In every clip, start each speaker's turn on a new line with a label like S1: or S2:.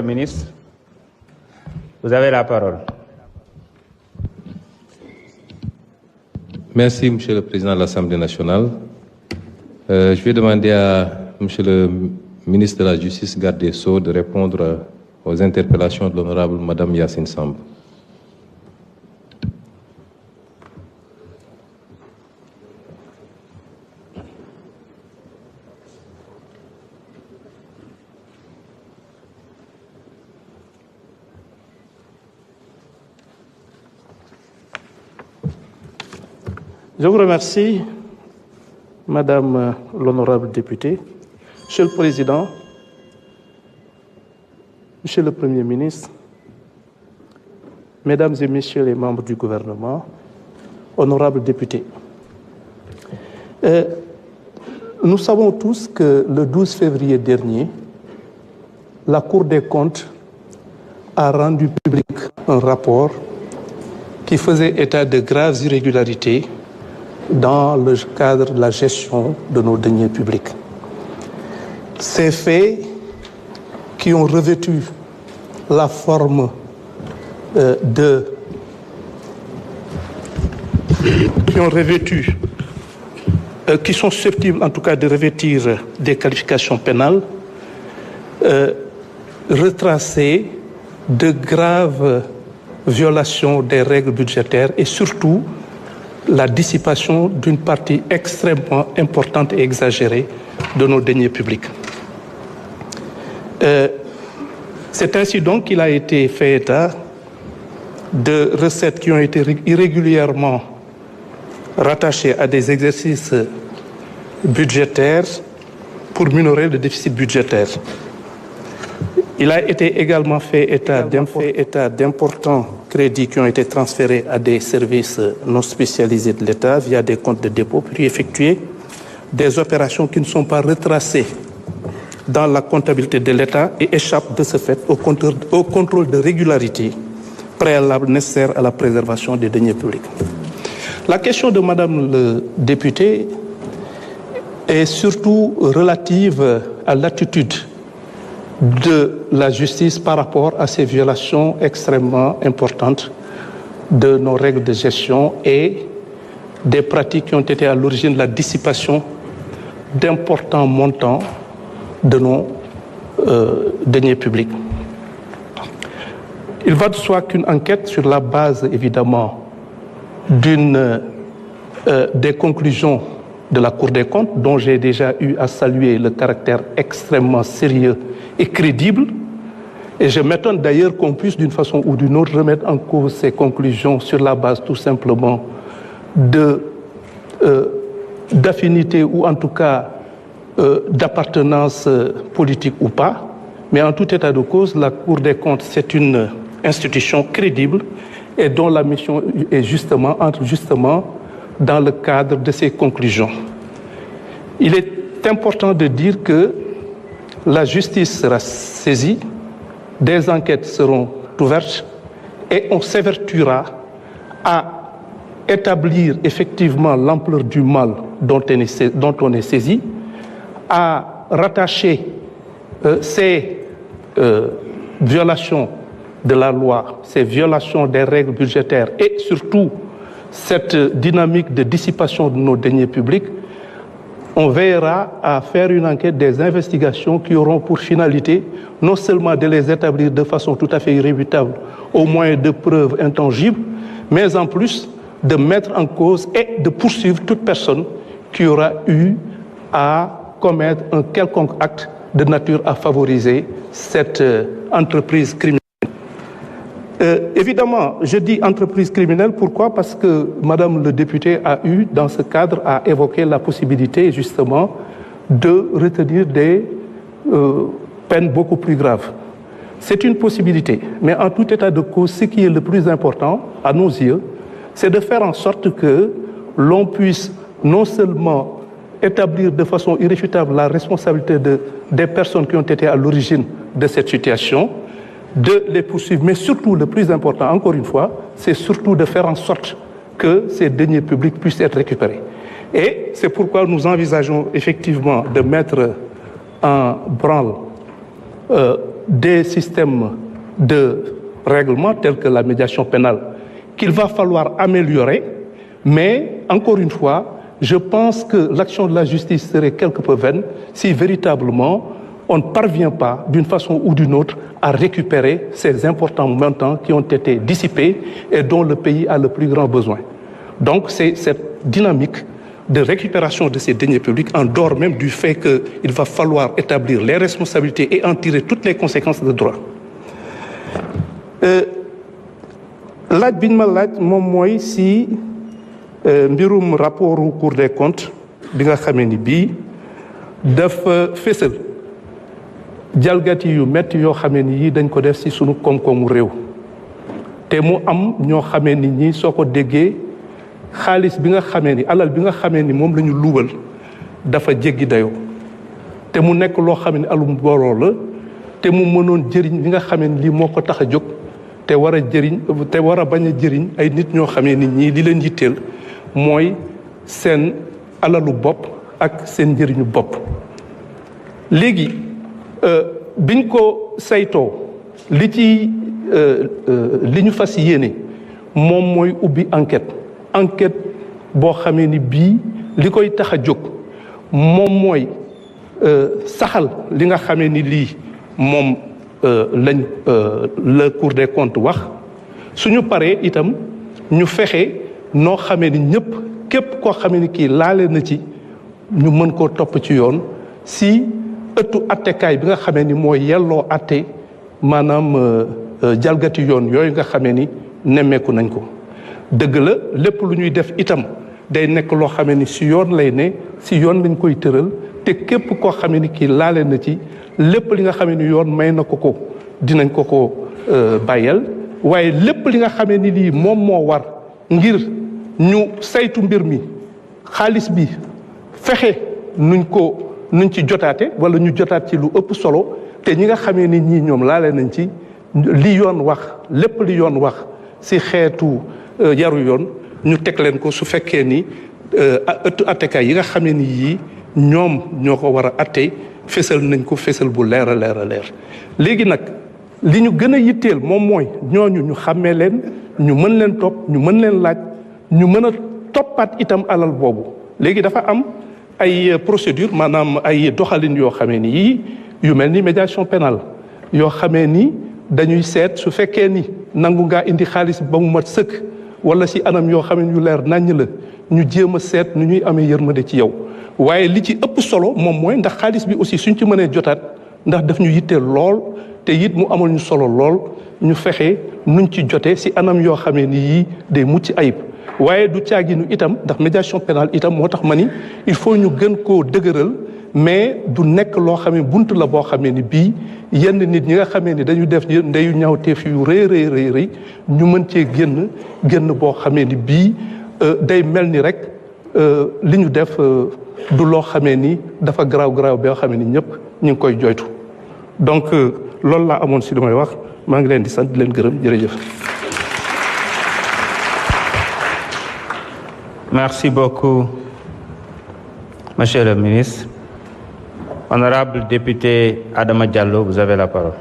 S1: Ministre, vous avez la parole.
S2: Merci, Monsieur le Président de l'Assemblée nationale. Je vais demander à Monsieur le ministre de la Justice, garde des Sceaux, de répondre aux interpellations de l'honorable Madame Yacine Samb.
S3: Je vous remercie, Madame l'honorable députée, Monsieur le Président, Monsieur le Premier ministre, Mesdames et Messieurs les membres du gouvernement, honorables députés. Nous savons tous que le 12 février dernier, la Cour des comptes a rendu public un rapport qui faisait état de graves irrégularités dans le cadre de la gestion de nos deniers publics. Ces faits qui ont revêtu la forme qui sont susceptibles en tout cas de revêtir des qualifications pénales, retracer de graves violations des règles budgétaires et surtout la dissipation d'une partie extrêmement importante et exagérée de nos deniers publics. C'est ainsi donc qu'il a été fait état de recettes qui ont été irrégulièrement rattachées à des exercices budgétaires pour minorer le déficit budgétaire. Il a été également fait état d'importants crédits qui ont été transférés à des services non spécialisés de l'État via des comptes de dépôt pour y effectuer des opérations qui ne sont pas retracées dans la comptabilité de l'État et échappent de ce fait au contrôle de régularité préalable nécessaire à la préservation des deniers publics. La question de Madame le député est surtout relative à l'attitude de la justice par rapport à ces violations extrêmement importantes de nos règles de gestion et des pratiques qui ont été à l'origine de la dissipation d'importants montants de nos deniers publics. Il va de soi qu'une enquête sur la base, évidemment, des conclusions de la Cour des comptes, dont j'ai déjà eu à saluer le caractère extrêmement sérieux et crédible, et je m'étonne d'ailleurs qu'on puisse d'une façon ou d'une autre remettre en cause ces conclusions sur la base tout simplement d'affinité ou en tout cas d'appartenance politique ou pas, mais en tout état de cause, la Cour des comptes, c'est une institution crédible et dont la mission est entre justement dans le cadre de ces conclusions. Il est important de dire que la justice sera saisie, des enquêtes seront ouvertes et on s'évertuera à établir effectivement l'ampleur du mal dont on est saisi, à rattacher ces violations de la loi, ces violations des règles budgétaires et surtout cette dynamique de dissipation de nos deniers publics. On veillera à faire une enquête, des investigations qui auront pour finalité non seulement de les établir de façon tout à fait irréfutable au moyen de preuves intangibles, mais en plus de mettre en cause et de poursuivre toute personne qui aura eu à commettre un quelconque acte de nature à favoriser cette entreprise criminelle. Évidemment, je dis entreprise criminelle, pourquoi? Parce que Madame le député a eu, dans ce cadre, à évoquer la possibilité, justement, de retenir des peines beaucoup plus graves. C'est une possibilité, mais en tout état de cause, ce qui est le plus important, à nos yeux, c'est de faire en sorte que l'on puisse non seulement établir de façon irréfutable la responsabilité des personnes qui ont été à l'origine de cette situation, de les poursuivre, mais surtout, le plus important, encore une fois, c'est surtout de faire en sorte que ces deniers publics puissent être récupérés. Et c'est pourquoi nous envisageons effectivement de mettre en branle des systèmes de règlement tels que la médiation pénale qu'il va falloir améliorer, mais encore une fois, je pense que l'action de la justice serait quelque peu vaine si véritablement on ne parvient pas, d'une façon ou d'une autre, à récupérer ces importants montants qui ont été dissipés et dont le pays a le plus grand besoin. Donc c'est cette dynamique de récupération de ces deniers publics, en dehors même du fait qu'il va falloir établir les responsabilités et en tirer toutes les conséquences de droit. laaj bi ñu ma laaj moom mooy si mbirum rapportu Cour des comptes bi nga xamee ni bii dafa fésal jalgati yu metti yoo xamee ni yii dañ ko def si sunu koom-koomu réew te mu am ñoo xamee ni ñi soo ko déggee xaalis bi nga xamee ni alal bi nga xamee ni moom la ñu luubal dafa jéggi dayoo te mu nekk loo xamee ni alum booloo la te mu mënoon jëriñ li nga xamee ni lii moo ko tax a jóg te war a jëriñ te war a bañ a jëriñ ay nit ñoo xamee ni ñii li leen yitteel mooy seen alalu bopp ak seen njëriñu bopp. léegi biñ ko saytoo li ci li ñu fas yéene moom mooy ubbi enquête boo xamee ni bii li koy tax a jóg moom mooy saxal li nga xamee ni lii moom lañ la Cour des comptes wax suñu paree itam ñu fexe noo xamee ni ñëpp képp koo xamee ni kii laale na ci ñu mën koo topp ci yoon si ëttu attekaay bi nga xamee ni mooy yelloo atte maanaam jalgati yoon yooyu nga xamee ni nemmeeku nañ ko. dëgg la lépp lu ñuy def itam day nekk loo xamee ni si yoon lay ne si yoon lañ koy tëral te képp koo xamee ni kii laale na ci lépp li nga xamee ni yoon may na ko dinañ ko bàyyeel waaye lépp li nga xamee ni lii moom moo war ngir ñu saytu mbir mi xaalis bi fexe nuñ ci jotaate wala ñu jotaat ci lu ëpp solo te ñi nga xamee ni ñii ñoom laale nañ ci li yoon wax lépp li yoon wax si xeetu yaru yoon ñu teg leen ko su fekkee ni ëttu attekaay yi nga xamee ni yii ñoom ñoo ko war a atte fésal nañ ko fésal bu leer a leer a leer. léegi nag li ñu gën a yitteel moom mooy ñooñu ñu xàmmee leen ñu mën leen topp ñu mën leen laaj ñu mën a toppaat itam alal boobu. léegi dafa am ay procédure maanaam ay doxalin yoo xamee ni yii yu mel ni médiation pénale yoo xamee ni dañuy seet su fekkee ni nangu ngaa indi xaalis ba mu mat sëkk wala si anam yoo xam ne yu leer naññ la ñu jéem a seet nu ñuy amee yërmande ci yow. waaye li ci ëpp solo moom mooy ndax xaalis bi aussi suñ ci mënee jotaat ndax daf ñu yitteel lool te it mu amal ñu solo lool ñu fexe nuñ ci jotee si anam yoo xamee ni yii day mucc ayib. waaye du caaginu itam ndax médiation pénale itam moo tax ma ni il faut ñu gën koo dëgëral mais du nekk loo xamee bunt la boo xamee ni bii yenn nit ñi nga xamee ni dañu def ndeyu ñaawteef yu rëy ñu mën cee génn boo xamee ni bii day mel ni rek li ñu def du loo xamee ni dafa garaaw boo xamee ni ñëpp ñu ngi koy joytu donc loolu laa amoon si li may wax maa ngi leen di sant di leen gërëm jërëjëf.
S1: Merci beaucoup, Monsieur le ministre. Honorable député Adama Diallo, vous avez la parole.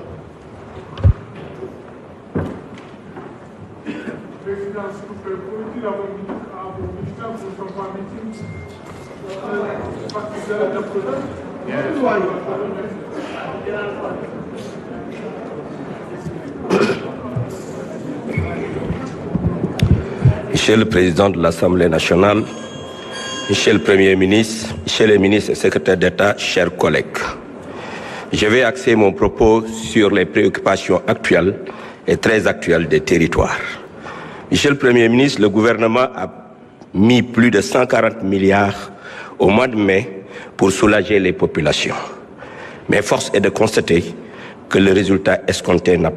S4: Monsieur le Président de l'Assemblée nationale, Monsieur le Premier ministre, Monsieur les ministres et secrétaires d'État, chers collègues, je vais axer mon propos sur les préoccupations actuelles et très actuelles des territoires. Monsieur le Premier ministre, le gouvernement a mis plus de 140 milliards au mois de mai pour soulager les populations. Mais force est de constater que le résultat escompté n'a